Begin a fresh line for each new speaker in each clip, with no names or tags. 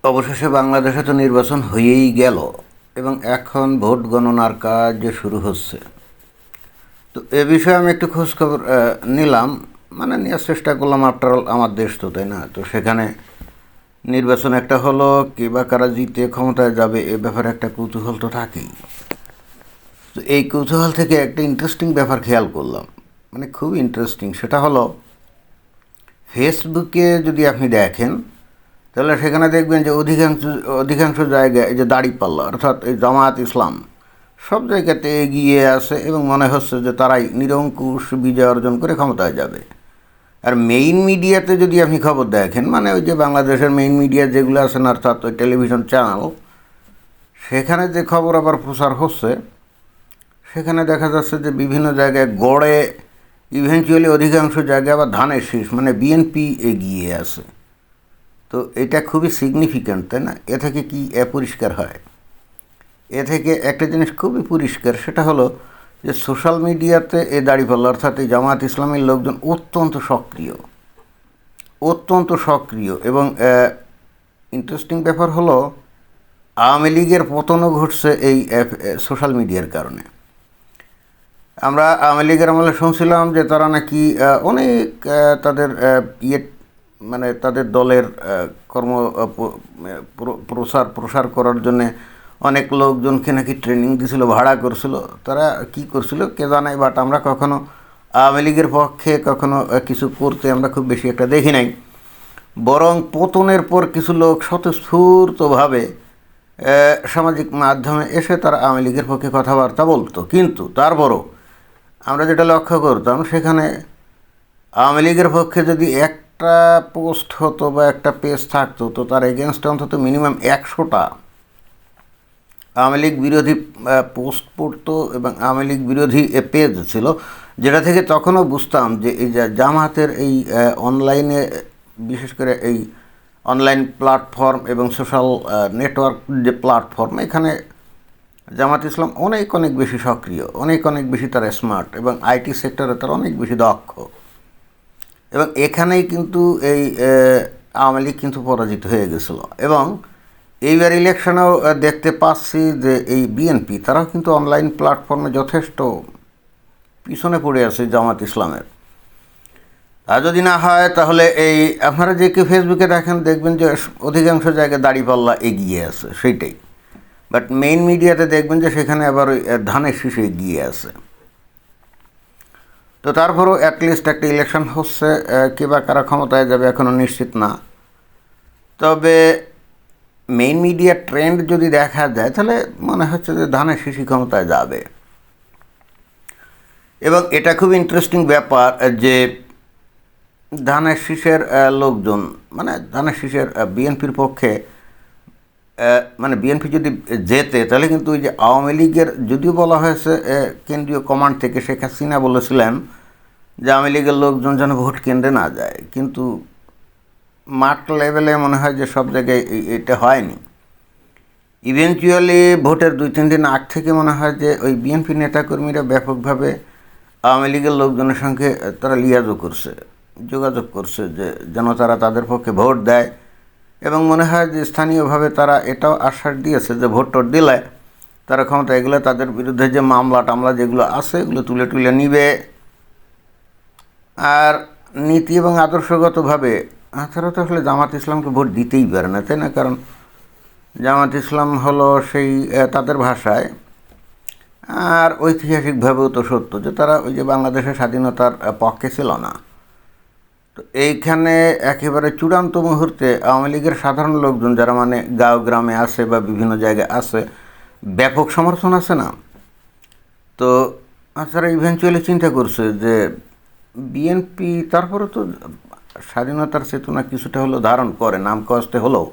অবশেষে বাংলাদেশে তো নির্বাচন হয়েই গেল এবং এখন ভোট গণনার কাজ শুরু হচ্ছে। তো এ বিষয়ে আমি একটু খোঁজখবর নিলাম, মানে নেওয়ার চেষ্টা করলাম। আফটার অল আমার দেশ তো, তাই না? তো সেখানে নির্বাচন একটা হলো, কে বা কারা জিতে ক্ষমতায় যাবে এ ব্যাপারে একটা কৌতূহল তো থাকেই। তো এই কৌতূহল থেকে একটা ইন্টারেস্টিং ব্যাপার খেয়াল করলাম, মানে খুব ইন্টারেস্টিং। সেটা হলো ফেসবুকে যদি আপনি দেখেন তাহলে সেখানে দেখবেন যে অধিকাংশ জায়গায় এই যে দাঁড়িপাল্লা অর্থাৎ এই জামায়াত ইসলাম সব জায়গাতে এগিয়ে আছে এবং মনে হচ্ছে যে তারাই নিরঙ্কুশ বিজয় অর্জন করে ক্ষমতায় যাবে। আর মেইন মিডিয়াতে যদি আপনি খবর দেখেন, মানে ওই যে বাংলাদেশের মেইন মিডিয়া যেগুলো আছেন অর্থাৎ ওই টেলিভিশন চ্যানেল, সেখানে যে খবর আবার প্রচার হচ্ছে সেখানে দেখা যাচ্ছে যে বিভিন্ন জায়গায় গড়ে ইভেনচুয়ালি অধিকাংশ জায়গায় আবার ধানের শীষ মানে বিএনপি এগিয়ে আছে। তো এটা খুবই সিগনিফিক্যান্ট, তাই না? এ থেকে কি পরিষ্কার হয়? এ থেকে একটা জিনিস খুবই পরিষ্কার, সেটা হলো যে সোশ্যাল মিডিয়াতে এই দাঁড়িপাল্লা অর্থাৎ এই জামায়াত ইসলামের লোকজন অত্যন্ত সক্রিয় এবং ইন্টারেস্টিং ব্যাপার হলো আওয়ামী লীগের পতনও ঘটছে এই সোশ্যাল মিডিয়ার কারণে। আমরা আওয়ামী লীগের আমলে শুনছিলাম যে তারা নাকি অনেক তাদের ইয়ে মানে তাদের দলের কর্ম প্রসার করার জন্যে অনেক লোকজনকে নাকি ট্রেনিং দিছিল, ভাড়া করছিল। তারা কি করছিল কে জানায়, বাট আমরা কখনো আওয়ামী লীগের পক্ষে কখনো কিছু করতে আমরা খুব বেশি একটা দেখি নাই। বরং পতনের পর কিছু লোক স্বতঃস্ফূর্তভাবে সামাজিক মাধ্যমে এসে তারা আওয়ামী লীগের পক্ষে কথাবার্তা বলতো। কিন্তু তারপরও আমরা যেটা লক্ষ্য করতাম, সেখানে আওয়ামী লীগের পক্ষে যদি একটা পোস্ট হতো বা একটা পেজ থাকতো, তো তার এগেনস্টে অন্তত মিনিমাম 100টা আওয়ামী লীগ বিরোধী পোস্ট পড়তো এবং আওয়ামী লীগ বিরোধী পেজ ছিল, যেটা থেকে তখনও বুঝতাম যে এই জামায়াতের এই অনলাইনে, বিশেষ করে এই অনলাইন প্ল্যাটফর্ম এবং সোশ্যাল নেটওয়ার্ক যে প্ল্যাটফর্ম, এখানে জামাত ইসলাম অনেক বেশি সক্রিয়, অনেক বেশি তারা স্মার্ট এবং আইটি সেক্টরে তারা অনেক বেশি দক্ষ। এবং এখানেই কিন্তু এই আওয়ামী লীগ কিন্তু পরাজিত হয়ে গেছিলো। এবং এইবার ইলেকশনেও দেখতে পাচ্ছি যে এই বিএনপি তারাও কিন্তু অনলাইন প্ল্যাটফর্মে যথেষ্ট পিছনে পড়ে আছে জামাত ইসলামের। আর যদি না হয় তাহলে এই আপনারা যে কেউ ফেসবুকে দেখবেন যে অধিকাংশ জায়গায় দাঁড়িপাল্লা এগিয়ে আছে, সেইটাই। বাট মেইন মিডিয়াতে দেখবেন যে সেখানে আবার ওই ধানের শীষে এগিয়ে আছে। তো তারপরও অ্যাটলিস্ট একটা ইলেকশন হচ্ছে, কে বা কারা ক্ষমতায় যাবে এখনও নিশ্চিত না। তবে মেইন মিডিয়া ট্রেন্ড যদি দেখা যায় তাহলে মনে হচ্ছে যে ধানের শীষই ক্ষমতায় যাবে। এবং এটা খুব ইন্টারেস্টিং ব্যাপার যে ধানের শীষের লোকজন, মানে ধানের শীষের বিএনপির পক্ষে, মানে বিএনপি যদি জেতে তাহলে কিন্তু ওই যে আওয়ামী লীগের, যদিও বলা হয়েছে কেন্দ্রীয় কমান্ড থেকে শেখ হাসিনা বলেছিলেন যে আওয়ামী লীগের লোকজন যেন ভোট কেন্দ্রে না যায়, কিন্তু মাঠ লেভেলে মনে হয় যে সব জায়গায় এটা হয়নি। ইভেনচুয়ালি ভোটের 2-3 দিন আগ থেকে মনে হয় যে ওই বিএনপি নেতাকর্মীরা ব্যাপকভাবে আওয়ামী লীগের লোকজনের সঙ্গে তারা যোগাযোগ করছে যে যেন তারা তাদের পক্ষে ভোট দেয়। এবং মনে হয় যে স্থানীয়ভাবে তারা এটাও আশ্বাস দিয়েছে যে ভোট দিলে তারা ক্ষমতা এগুলো তাদের বিরুদ্ধে যে মামলা যেগুলো আছে এগুলো তুলে নিবে। আর নীতি এবং আদর্শগতভাবে তারা তো আসলে জামাত ইসলামকে ভোট দিতেই পারে না, তাই না? কারণ জামাত ইসলাম হলো সেই তাদের ভাষায়, আর ঐতিহাসিকভাবেও তো সত্য যে তারা ওই যে বাংলাদেশের স্বাধীনতার পক্ষে ছিল না। তো এইখানে একেবারে চূড়ান্ত মুহূর্তে আওয়ামী লীগের সাধারণ লোকজন যারা মানে গাঁও গ্রামে আছে বা বিভিন্ন জায়গায় আছে, ব্যাপক সমর্থন আছে না। তো তারা ইভেনচুয়ালি চিন্তা করছে যে বিএনপি তারপরে তো স্বাধীনতার চেতনা কিছুটা হলেও ধারণ করে, নাম কষ্টে হলেও,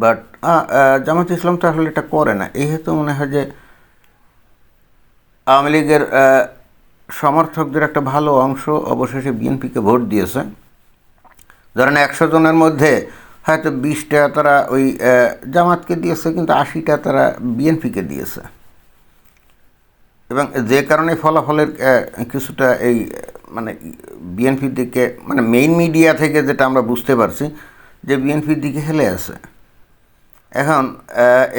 বাট জামাত ইসলাম তো আসলে এটা করে না। এই হেতু মনে হয় যে আওয়ামী লীগের সমর্থকদের একটা ভালো অংশ অবশেষে বিএনপিকে ভোট দিয়েছে। ধরেন 100 জনের মধ্যে হয়তো 20টা তারা ওই জামাতকে দিয়েছে, কিন্তু 80টা তারা বিএনপিকে দিয়েছে। এবং যে কারণে ফলাফলের কিছুটা এই মানে বিএনপির দিকে, মানে মেইন মিডিয়া থেকে যেটা আমরা বুঝতে পারছি যে বিএনপির দিকে হেলে আছে। এখন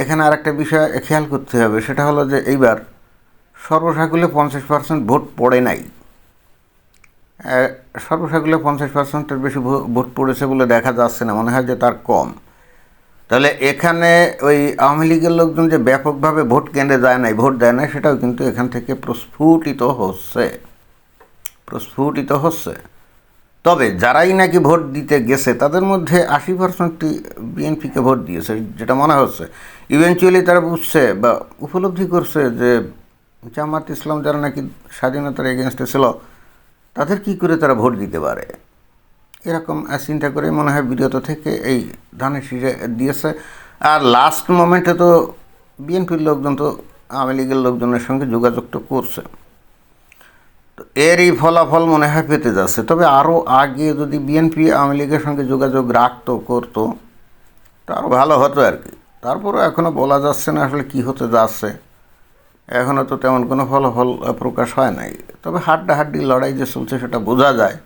এখানে আরেকটা বিষয় খেয়াল করতে হবে, সেটা হলো যে এইবার সর্বসাকুল্যে 50% ভোট পড়ে নাই। সর্বসাকুল্যে 50%-এর বেশি ভোট পড়েছে বলে দেখা যাচ্ছে না, মনে হয় যে তার কম। তাহলে এখানে ওই আওয়ামী লীগের লোকজন যে ব্যাপকভাবে ভোট কেন্দ্রে যায় নাই, ভোট দেয় নাই, সেটাও কিন্তু এখান থেকে প্রস্ফুটিত হচ্ছে। তবে যারাই নাকি ভোট দিতে গেছে তাদের মধ্যে 80%ই বিএনপিকে ভোট দিয়েছে, যেটা মনে হচ্ছে। ইভেনচুয়ালি তারা বুঝছে বা উপলব্ধি করছে যে জামাত ইসলাম যারা নাকি স্বাধীনতার এগেনস্টে ছিল, তাদের কি করে তারা ভোট দিতে পারে, এরকম চিন্তা করে মনে হয় বিরত থেকে এই ধানের শীষে দিয়েছে। আর লাস্ট মোমেন্টে তো বিএনপির লোকজন তো আওয়ামী লীগের লোকজনের সঙ্গে যোগাযোগটা করছে, তো এরই ফলাফল মনে হয় পেতে যাচ্ছে। তবে আরও আগে যদি বিএনপি আওয়ামী লীগের সঙ্গে যোগাযোগ করতো তো আরও ভালো হতো আর কি। তারপরও এখনও বলা যাচ্ছে না আসলে কী হতে যাচ্ছে, এখনও তো তেমন কোনো ফলাফল প্রকাশ হয় নাই। তবে হাড্ডাহাড্ডি লড়াই যে চলছে সেটা বোঝা যায়,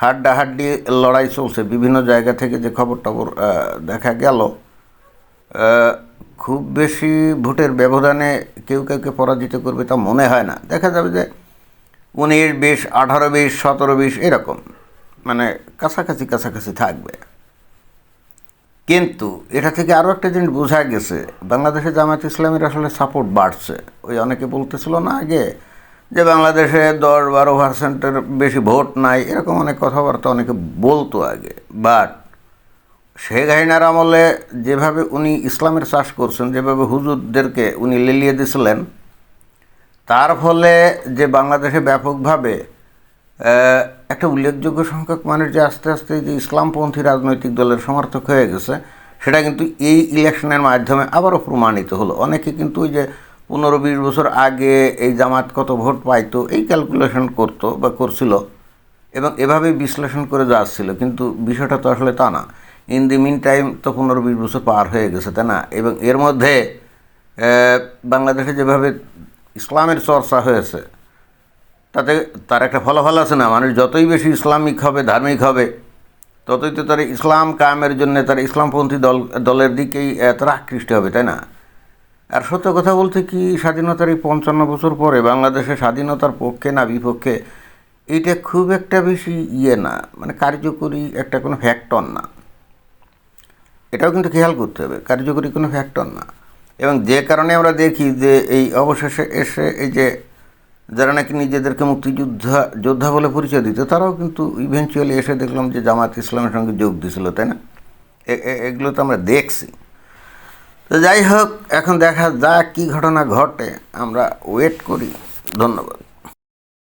হাড্ডাহাড্ডি লড়াই চলছে। বিভিন্ন জায়গা থেকে যে খবর টবর দেখা গেল, খুব বেশি ভোটের ব্যবধানে কেউ কাউকে পরাজিত করবে তা মনে হয় না। দেখা যাবে যে 19-20, 18-20, 17-20 এরকম, মানে কাছাকাছি থাকবে। কিন্তু এটা থেকে আরও একটা জিনিস বোঝা গেছে, বাংলাদেশে জামায়াত ইসলামের আসলে সাপোর্ট বাড়ছে। ওই অনেকে বলতেছিল না আগে যে বাংলাদেশে 10-12%-এর বেশি ভোট নাই, এরকম অনেক কথাবার্তা অনেকে বলতো আগে। বাট শেখ হাসিনার আমলে যেভাবে উনি ইসলামের চাষ করছেন, যেভাবে হুজুরদেরকে উনি লেলিয়ে দিয়েছিলেন, তার ফলে যে বাংলাদেশে ব্যাপকভাবে একটা উল্লেখযোগ্য সংখ্যক মানুষ যে আস্তে আস্তে যে ইসলামপন্থী রাজনৈতিক দলের সমর্থক হয়ে গেছে, সেটা কিন্তু এই ইলেকশনের মাধ্যমে আবারও প্রমাণিত হলো। অনেকে কিন্তু ওই যে 15-20 বছর আগে এই জামাত কত ভোট পাইতো এই ক্যালকুলেশন করতো বা করছিল এবং এভাবেই বিশ্লেষণ করে যাচ্ছিল, কিন্তু বিষয়টা তো আসলে তা না। ইন দি মিন টাইম তো 15-20 বছর পার হয়ে গেছে, তাই না? এবং এর মধ্যে বাংলাদেশে যেভাবে ইসলামের চর্চা হয়েছে, তাতে তার একটা ফলাফল আছে না। মানুষ যতই বেশি ইসলামিক হবে, ধার্মিক হবে, ততই তো তারা ইসলাম কায়েমের জন্য তারা ইসলামপন্থী দলের দিকেই তারা আকৃষ্ট হবে, তাই না? আর সত্য কথা বলতে কি, স্বাধীনতার এই 55 বছর পরে বাংলাদেশে স্বাধীনতার পক্ষে না বিপক্ষে, এইটা খুব একটা বেশি না, মানে কার্যকরী একটা কোনো ফ্যাক্টর না। এটাও কিন্তু খেয়াল করতে হবে, কার্যকরী কোনো ফ্যাক্টর না। এবং যে কারণে আমরা দেখি যে এই অবশেষে এসে এই যে যারা নাকি নিজেদেরকে যোদ্ধা বলে পরিচয় দিত, তারাও কিন্তু ইভেনচুয়ালি এসে দেখলাম যে জামায়াত ইসলামের সঙ্গে যোগ দিয়েছিল, তাই না? এগুলো তো আমরা দেখছি। তো যাই হোক, এখন দেখা যাক কী ঘটনা ঘটে, আমরা ওয়েট করি। ধন্যবাদ।